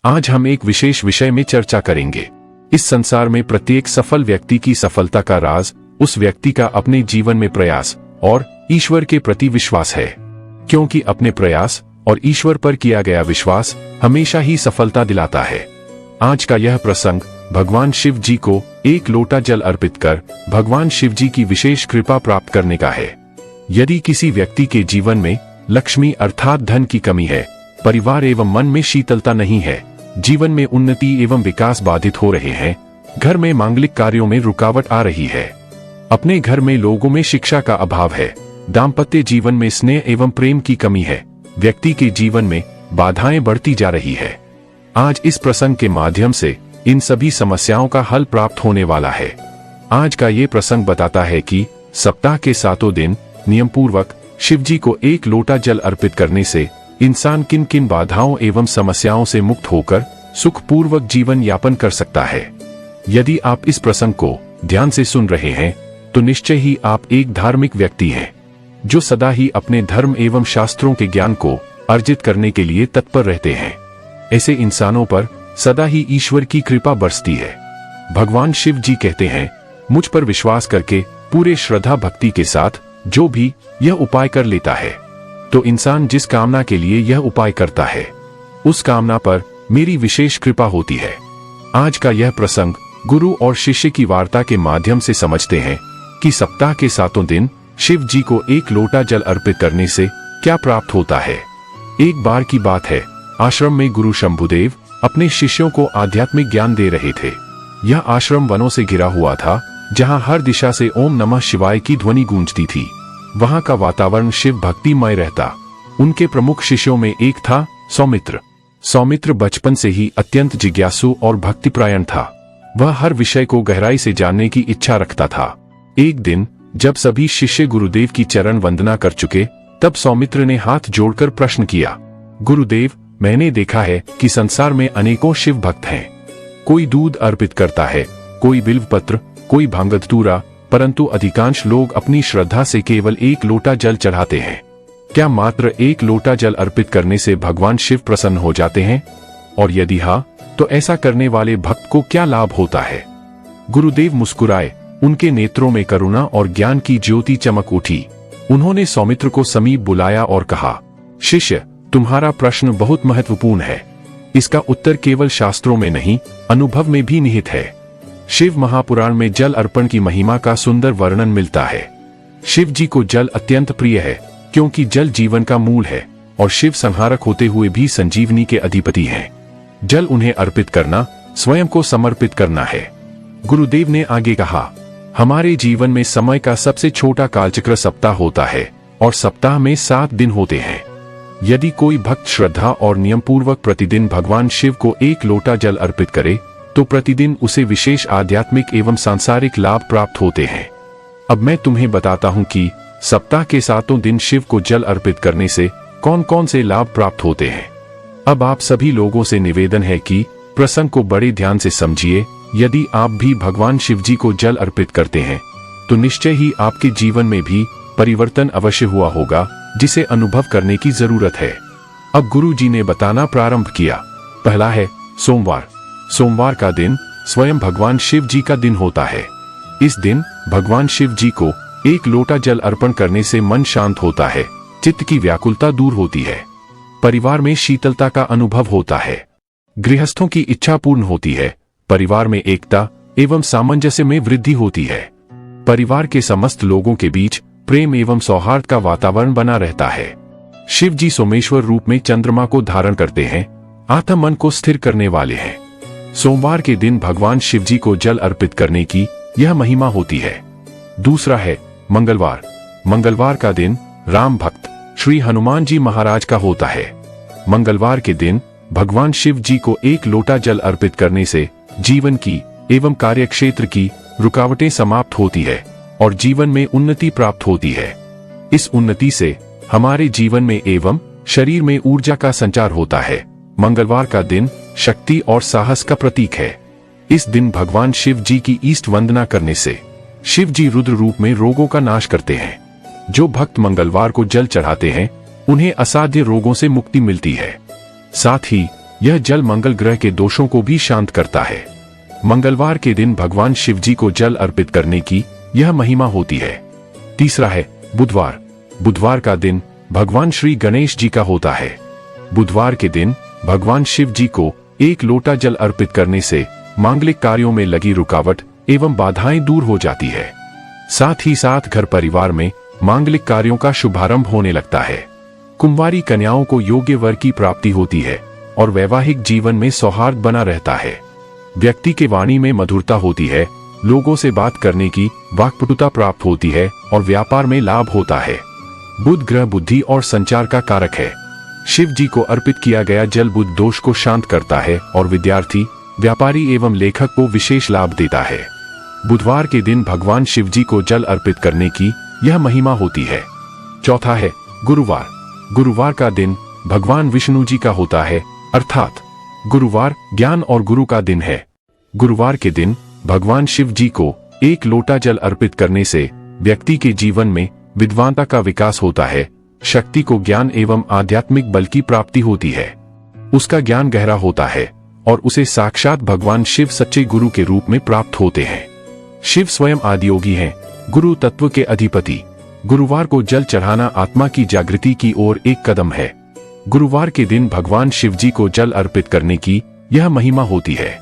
आज हम एक विशेष विषय में चर्चा करेंगे। इस संसार में प्रत्येक सफल व्यक्ति की सफलता का राज उस व्यक्ति का अपने जीवन में प्रयास और ईश्वर के प्रति विश्वास है, क्योंकि अपने प्रयास और ईश्वर पर किया गया विश्वास हमेशा ही सफलता दिलाता है। आज का यह प्रसंग भगवान शिव जी को एक लोटा जल अर्पित कर भगवान शिव जी की विशेष कृपा प्राप्त करने का है। यदि किसी व्यक्ति के जीवन में लक्ष्मी अर्थात धन की कमी है, परिवार एवं मन में शीतलता नहीं है, जीवन में उन्नति एवं विकास बाधित हो रहे हैं, घर में मांगलिक कार्यों में रुकावट आ रही है, अपने घर में लोगों में शिक्षा का अभाव है, दाम्पत्य जीवन में स्नेह एवं प्रेम की कमी है, व्यक्ति के जीवन में बाधाएं बढ़ती जा रही है। आज इस प्रसंग के माध्यम से इन सभी समस्याओं का हल प्राप्त होने वाला है। आज का ये प्रसंग बताता है कि सप्ताह के 7 दिन नियम पूर्वक शिव जी को एक लोटा जल अर्पित करने से इंसान किन किन बाधाओं एवं समस्याओं से मुक्त होकर सुखपूर्वक जीवन यापन कर सकता है। यदि आप इस प्रसंग को ध्यान से सुन रहे हैं तो निश्चय ही आप एक धार्मिक व्यक्ति हैं, जो सदा ही अपने धर्म एवं शास्त्रों के ज्ञान को अर्जित करने के लिए तत्पर रहते हैं। ऐसे इंसानों पर सदा ही ईश्वर की कृपा बरसती है। भगवान शिव जी कहते हैं, मुझ पर विश्वास करके पूरे श्रद्धा भक्ति के साथ जो भी यह उपाय कर लेता है, तो इंसान जिस कामना के लिए यह उपाय करता है उस कामना पर मेरी विशेष कृपा होती है। आज का यह प्रसंग गुरु और शिष्य की वार्ता के माध्यम से समझते हैं कि सप्ताह के 7 दिन शिव जी को एक लोटा जल अर्पित करने से क्या प्राप्त होता है। एक बार की बात है, आश्रम में गुरु शंभुदेव अपने शिष्यों को आध्यात्मिक ज्ञान दे रहे थे। यह आश्रम वनों से घिरा हुआ था, जहां हर दिशा से ओम नमः शिवाय की ध्वनि गूंजती थी। वहां का वातावरण शिव भक्तिमय रहता। उनके प्रमुख शिष्यों में एक था सौमित्र। सौमित्र बचपन से ही अत्यंत जिज्ञासु और भक्तिपरायण था। वह हर विषय को गहराई से जानने की इच्छा रखता था। एक दिन जब सभी शिष्य गुरुदेव की चरण वंदना कर चुके, तब सौमित्र ने हाथ जोड़कर प्रश्न किया, गुरुदेव, मैंने देखा है कि संसार में अनेकों शिव भक्त हैं। कोई दूध अर्पित करता है, कोई बिल्वपत्र, कोई भांगधतूरा, परंतु अधिकांश लोग अपनी श्रद्धा से केवल एक लोटा जल चढ़ाते हैं। क्या मात्र एक लोटा जल अर्पित करने से भगवान शिव प्रसन्न हो जाते हैं? और यदि हाँ, तो ऐसा करने वाले भक्त को क्या लाभ होता है? गुरुदेव मुस्कुराए। उनके नेत्रों में करुणा और ज्ञान की ज्योति चमक उठी। उन्होंने सौमित्र को समीप बुलाया और कहा, शिष्य, तुम्हारा प्रश्न बहुत महत्वपूर्ण है। इसका उत्तर केवल शास्त्रों में नहीं, अनुभव में भी निहित है। शिव महापुराण में जल अर्पण की महिमा का सुंदर वर्णन मिलता है। शिव जी को जल अत्यंत प्रिय है, क्योंकि जल जीवन का मूल है और शिव संहारक होते हुए भी संजीवनी के अधिपति हैं। जल उन्हें अर्पित करना स्वयं को समर्पित करना है। गुरुदेव ने आगे कहा, हमारे जीवन में समय का सबसे छोटा कालचक्र सप्ताह होता है और सप्ताह में 7 दिन होते हैं। यदि कोई भक्त श्रद्धा और नियम पूर्वक प्रतिदिन भगवान शिव को एक लोटा जल अर्पित करे, तो प्रतिदिन उसे विशेष आध्यात्मिक एवं सांसारिक लाभ प्राप्त होते हैं। अब मैं तुम्हें बताता हूं कि सप्ताह के 7 दिन शिव को जल अर्पित करने से कौन कौन से लाभ प्राप्त होते हैं। अब आप सभी लोगों से निवेदन है कि प्रसंग को बड़े ध्यान से समझिए। यदि आप भी भगवान शिव जी को जल अर्पित करते हैं, तो निश्चय ही आपके जीवन में भी परिवर्तन अवश्य हुआ होगा, जिसे अनुभव करने की जरूरत है। अब गुरु जी ने बताना प्रारंभ किया। पहला है सोमवार। सोमवार का दिन स्वयं भगवान शिव जी का दिन होता है। इस दिन भगवान शिव जी को एक लोटा जल अर्पण करने से मन शांत होता है, चित्त की व्याकुलता दूर होती है, परिवार में शीतलता का अनुभव होता है, गृहस्थों की इच्छा पूर्ण होती है, परिवार में एकता एवं सामंजस्य में वृद्धि होती है, परिवार के समस्त लोगों के बीच प्रेम एवं सौहार्द का वातावरण बना रहता है। शिव जी सोमेश्वर रूप में चंद्रमा को धारण करते हैं, आत्म मन को स्थिर करने वाले हैं। सोमवार के दिन भगवान शिव जी को जल अर्पित करने की यह महिमा होती है। दूसरा है मंगलवार। मंगलवार का दिन राम भक्त श्री हनुमान जी महाराज का होता है। मंगलवार के दिन भगवान शिव जी को एक लोटा जल अर्पित करने से जीवन की एवं कार्यक्षेत्र की रुकावटें समाप्त होती है और जीवन में उन्नति प्राप्त होती है। इस उन्नति से हमारे जीवन में एवं शरीर में ऊर्जा का संचार होता है। मंगलवार का दिन शक्ति और साहस का प्रतीक है। इस दिन भगवान शिव जी की ईष्ट वंदना करने से शिव जी रुद्र रूप में रोगों का नाश करते हैं। जो भक्त मंगलवार को जल चढ़ाते हैं, उन्हें असाध्य रोगों से मुक्ति मिलती है। साथ ही यह जल मंगल ग्रह के दोषों को भी शांत करता है। मंगलवार के दिन भगवान शिव जी को जल अर्पित करने की यह महिमा होती है। तीसरा है बुधवार। बुधवार का दिन भगवान श्री गणेश जी का होता है। बुधवार के दिन भगवान शिव जी को एक लोटा जल अर्पित करने से मांगलिक कार्यों में लगी रुकावट एवं बाधाएं दूर हो जाती है। साथ ही साथ घर परिवार में मांगलिक कार्यों का शुभारंभ होने लगता है। कुंवारी कन्याओं को योग्य वर की प्राप्ति होती है और वैवाहिक जीवन में सौहार्द बना रहता है। व्यक्ति के वाणी में मधुरता होती है, लोगों से बात करने की वाक्पटुता प्राप्त होती है और व्यापार में लाभ होता है। बुध ग्रह बुद्धि और संचार का कारक है। शिव जी को अर्पित किया गया जल बुध दोष को शांत करता है और विद्यार्थी, व्यापारी एवं लेखक को विशेष लाभ देता है। बुधवार के दिन भगवान शिव जी को जल अर्पित करने की यह महिमा होती है। चौथा है गुरुवार। गुरुवार का दिन भगवान विष्णु जी का होता है, अर्थात गुरुवार ज्ञान और गुरु का दिन है। गुरुवार के दिन भगवान शिव जी को एक लोटा जल अर्पित करने से व्यक्ति के जीवन में विद्वानता का विकास होता है, शक्ति को ज्ञान एवं आध्यात्मिक बल की प्राप्ति होती है। उसका ज्ञान गहरा होता है और उसे साक्षात भगवान शिव सच्चे गुरु के रूप में प्राप्त होते हैं। शिव स्वयं आदियोगी हैं, गुरु तत्व के अधिपति। गुरुवार को जल चढ़ाना आत्मा की जागृति की ओर एक कदम है। गुरुवार के दिन भगवान शिव जी को जल अर्पित करने की यह महिमा होती है।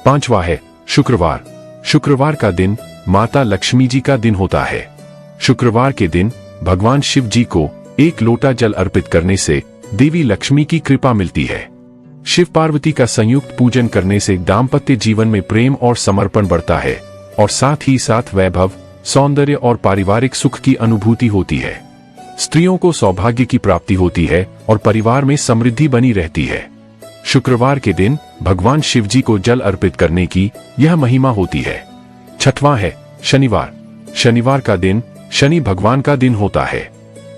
पांचवा है शुक्रवार। शुक्रवार का दिन माता लक्ष्मी जी का दिन होता है। शुक्रवार के दिन भगवान शिव जी को एक लोटा जल अर्पित करने से देवी लक्ष्मी की कृपा मिलती है। शिव पार्वती का संयुक्त पूजन करने से दाम्पत्य जीवन में प्रेम और समर्पण बढ़ता है और साथ ही साथ वैभव, सौंदर्य और पारिवारिक सुख की अनुभूति होती है। स्त्रियों को सौभाग्य की प्राप्ति होती है और परिवार में समृद्धि बनी रहती है। शुक्रवार के दिन भगवान शिव जी को जल अर्पित करने की यह महिमा होती है। छठवां है शनिवार। शनिवार का दिन शनि भगवान का दिन होता है।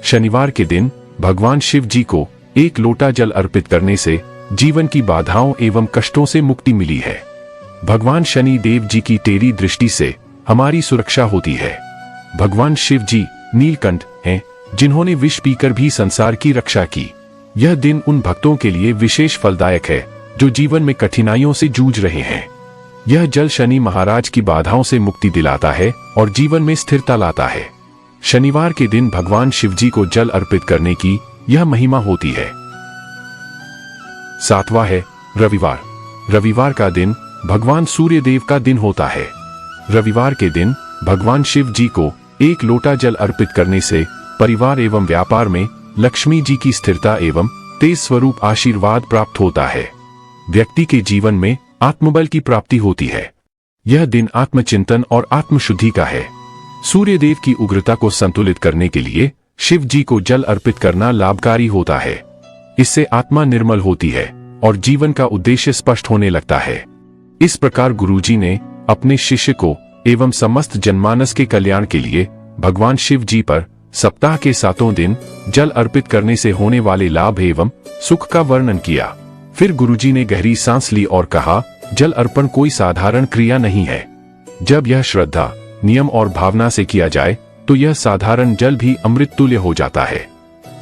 शनिवार के दिन भगवान शिव जी को एक लोटा जल अर्पित करने से जीवन की बाधाओं एवं कष्टों से मुक्ति मिली है। भगवान शनि देव जी की टेढ़ी दृष्टि से हमारी सुरक्षा होती है। भगवान शिव जी नीलकंठ हैं, जिन्होंने विष पीकर भी संसार की रक्षा की। यह दिन उन भक्तों के लिए विशेष फलदायक है जो जीवन में कठिनाइयों से जूझ रहे हैं। यह जल शनि महाराज की बाधाओं से मुक्ति दिलाता है और जीवन में स्थिरता लाता है। शनिवार के दिन भगवान शिव जी को जल अर्पित करने की यह महिमा होती है। सातवां है रविवार। रविवार का दिन भगवान सूर्य देव का दिन होता है। रविवार के दिन भगवान शिव जी को एक लोटा जल अर्पित करने से परिवार एवं व्यापार में लक्ष्मी जी की स्थिरता एवं तेज स्वरूप आशीर्वाद प्राप्त होता है। व्यक्ति के जीवन में आत्मबल की प्राप्ति होती है। यह दिन आत्मचिंतन और आत्मशुद्धि का है। सूर्य देव की उग्रता को संतुलित करने के लिए शिव जी को जल अर्पित करना लाभकारी होता है। इससे आत्मा निर्मल होती है और जीवन का उद्देश्य स्पष्ट होने लगता है। इस प्रकार गुरुजी ने अपने शिष्य को एवं समस्त जनमानस के कल्याण के लिए भगवान शिव जी पर सप्ताह के 7 दिन जल अर्पित करने से होने वाले लाभ एवं सुख का वर्णन किया। फिर गुरुजी ने गहरी सांस ली और कहा, जल अर्पण कोई साधारण क्रिया नहीं है। जब यह श्रद्धा, नियम और भावना से किया जाए तो यह साधारण जल भी अमृत तुल्य हो जाता है।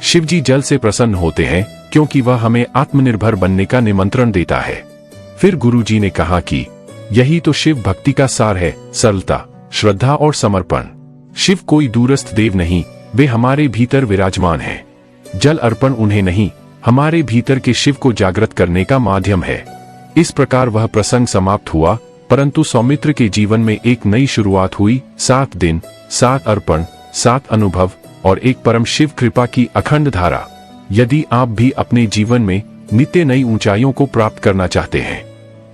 शिव जी जल से प्रसन्न होते हैं क्योंकि वह हमें आत्मनिर्भर बनने का निमंत्रण देता है। फिर गुरुजी ने कहा कि यही तो शिव भक्ति का सार है, सरलता, श्रद्धा और समर्पण। शिव कोई दूरस्थ देव नहीं, वे हमारे भीतर विराजमान हैं। जल अर्पण उन्हें नहीं, हमारे भीतर के शिव को जागृत करने का माध्यम है। इस प्रकार वह प्रसंग समाप्त हुआ, परंतु सौमित्र के जीवन में एक नई शुरुआत हुई। 7 दिन, 7 अर्पण, 7 अनुभव और एक परम शिव कृपा की अखंड धारा। यदि आप भी अपने जीवन में नित्य नई ऊंचाइयों को प्राप्त करना चाहते हैं,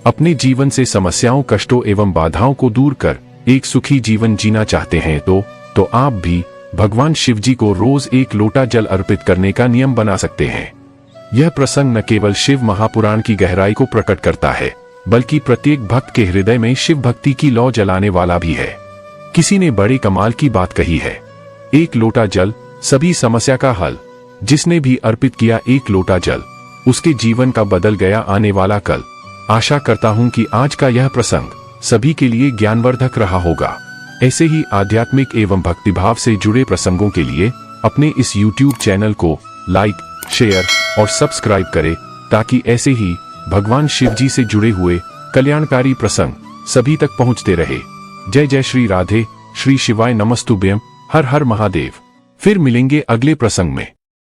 अपने जीवन से समस्याओं, कष्टों एवं बाधाओं को दूर कर एक सुखी जीवन जीना चाहते हैं तो आप भी भगवान शिव जी को रोज एक लोटा जल अर्पित करने का नियम बना सकते हैं। यह प्रसंग न केवल शिव महापुराण की गहराई को प्रकट करता है, बल्कि प्रत्येक भक्त के हृदय में शिव भक्ति की लौ जलाने वाला भी है। किसी ने बड़े कमाल की बात कही है, एक लोटा जल सभी समस्या का हल। जिसने भी अर्पित किया एक लोटा जल, उसके जीवन का बदल गया आने वाला कल। आशा करता हूं कि आज का यह प्रसंग सभी के लिए ज्ञानवर्धक रहा होगा। ऐसे ही आध्यात्मिक एवं भक्तिभाव से जुड़े प्रसंगों के लिए अपने इस YouTube चैनल को लाइक, शेयर और सब्सक्राइब करें, ताकि ऐसे ही भगवान शिव जी से जुड़े हुए कल्याणकारी प्रसंग सभी तक पहुंचते रहे। जय जय श्री राधे, श्री शिवाय नमस्तुभ्यम, हर हर महादेव। फिर मिलेंगे अगले प्रसंग में।